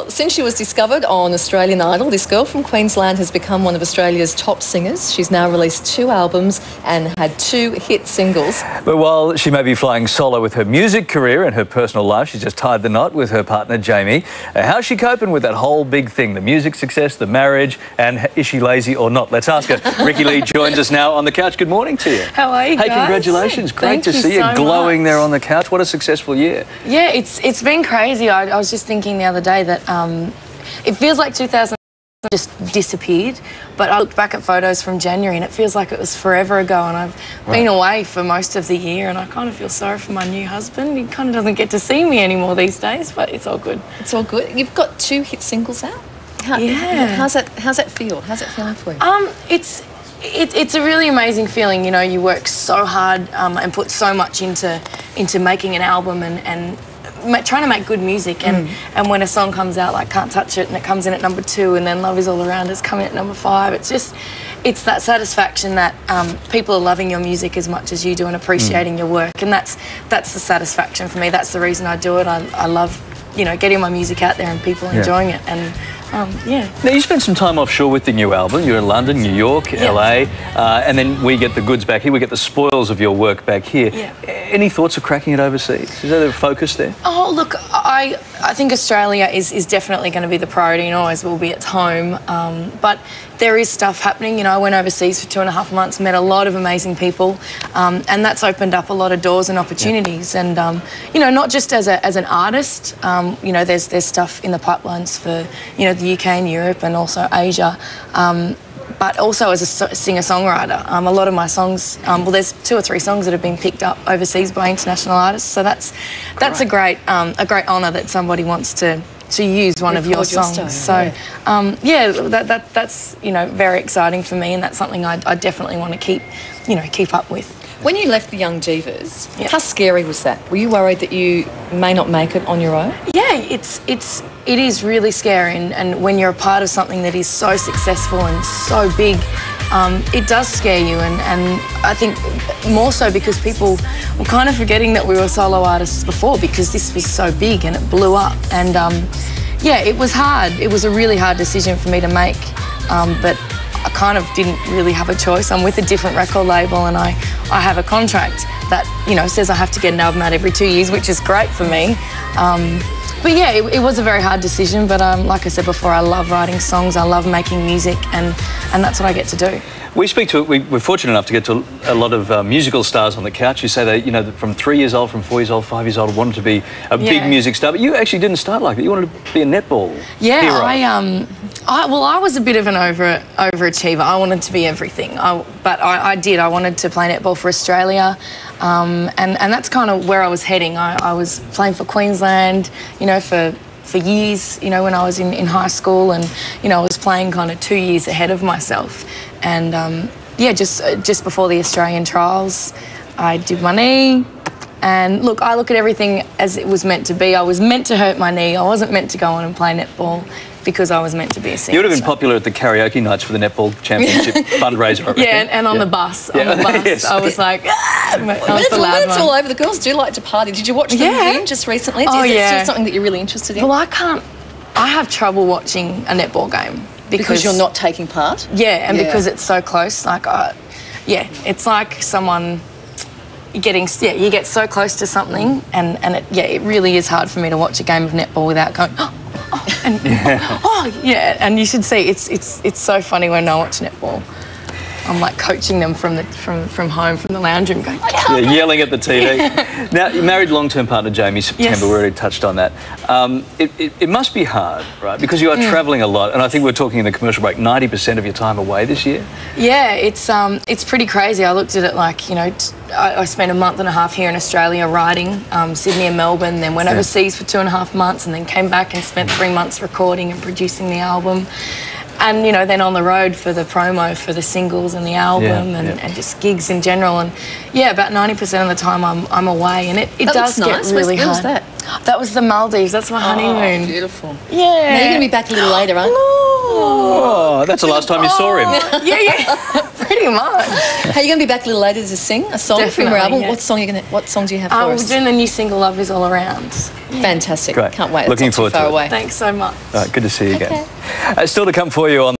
Well, since she was discovered on Australian Idol, this girl from Queensland has become one of Australia's top singers. She's now released 2 albums and had 2 hit singles. But while she may be flying solo with her music career and her personal life, she's just tied the knot with her partner, Jamie. How's she coping with that whole big thing, the music success, the marriage, and is she lazy or not? Let's ask her. Ricki-Lee joins us now on the couch. Good morning to you. How are you guys? Hey, congratulations. Great to see you glowing there on the couch. What a successful year. Yeah, it's been crazy. I was just thinking the other day that it feels like 2000 just disappeared, but I looked back at photos from January and it feels like it was forever ago, and I've been away for most of the year, and I kind of feel sorry for my new husband. He kind of doesn't get to see me anymore these days, but it's all good. It's all good. You've got 2 hit singles out. How's that feel? How's it feeling for you? It's a really amazing feeling. You know, you work so hard and put so much into making an album and trying to make good music, and when a song comes out like Can't Touch It and it comes in at number 2, and then Love Is All Around Us coming at number 5, it's that satisfaction that people are loving your music as much as you do and appreciating your work, and that's the satisfaction for me. That's the reason I do it. I love, you know, getting my music out there and people enjoying it, and yeah. Now, you spent some time offshore with the new album. You're in London, New York, LA, and then we get the goods back here. We get the spoils of your work back here. Yeah. Any thoughts of cracking it overseas? Is there a focus there? Oh, look, I think Australia is definitely going to be the priority and always will be. It's home. But there is stuff happening. You know, I went overseas for 2.5 months, met a lot of amazing people, and that's opened up a lot of doors and opportunities. And, you know, not just as an artist, you know, there's stuff in the pipelines for, you know, the UK and Europe and also Asia. But also as a singer-songwriter. A lot of my songs, well, there's 2 or 3 songs that have been picked up overseas by international artists, so that's a great honour that somebody wants to use one of your songs. So yeah, that's, you know, very exciting for me, and that's something I definitely want to keep up with. When you left the Young Divas, how scary was that? Were you worried that you may not make it on your own? Yeah, it is really scary, and when you're a part of something that is so successful and so big, it does scare you, and I think more so because people were kind of forgetting that we were solo artists before, because this was so big and it blew up, and yeah, it was hard. It was a really hard decision for me to make, but I kind of didn't really have a choice. I'm with a different record label, and I have a contract that, you know, says I have to get an album out every 2 years, which is great for me. But yeah, it was a very hard decision, but like I said before, I love writing songs, I love making music, and that's what I get to do. We're fortunate enough to get to a lot of musical stars on the couch. You say that, you know, from 3 years old, from 4 years old, 5 years old, wanted to be a big music star, but you actually didn't start like that. You wanted to be a netball hero. Well, I was a bit of an overachiever. I wanted to be everything, but I did. I wanted to play netball for Australia, and that's kind of where I was heading. I was playing for Queensland, you know, for years, you know, when I was in high school, and, you know, I was playing kind of 2 years ahead of myself. And yeah, just before the Australian trials, I did my knee, and look, I look at everything as it was meant to be. I was meant to hurt my knee. I wasn't meant to go on and play netball, because I was meant to be a singer. You would have been popular at the karaoke nights for the Netball Championship fundraiser. Yeah, and on the bus. Yes. I was like, it's all over. The girls do like to party. Did you watch them win just recently? Oh, Is it still something that you're really interested in? Well, I have trouble watching a netball game. Because you're not taking part? Yeah, and because it's so close. Like, yeah, it's like someone getting, you get so close to something, and it really is hard for me to watch a game of netball without going, and you should see, it's so funny when I watch netball. I'm like coaching them from home, from the lounge room, going, yelling at the TV. Now, you married long-term partner Jamie, September, we already touched on that. It must be hard, right? Because you are travelling a lot, and I think we're talking in the commercial break, 90% of your time away this year. Yeah, it's pretty crazy. I looked at it like, you know, I spent a month and a half here in Australia writing, Sydney and Melbourne, then went overseas for 2.5 months, and then came back and spent 3 months recording and producing the album. And, you know, then on the road for the promo for the singles and the album, and just gigs in general. And, yeah, about 90% of the time I'm away, and it does get really hard. Where was that? That was the Maldives. That's my honeymoon. Oh, beautiful. Yeah. Now, you're going to be back a little later, aren't you? Oh, that's the last time you saw him. Yeah. Pretty much. Hey, you're going to be back a little later to sing a song from your Definitely, album. yeah. What song do you have for We're us? doing the new single, Love Is All Around. Fantastic. Great. Can't wait. Looking It's not forward too far to it. away. Uh, Thanks so much. All right, good to see you again. Okay. Still to come for you on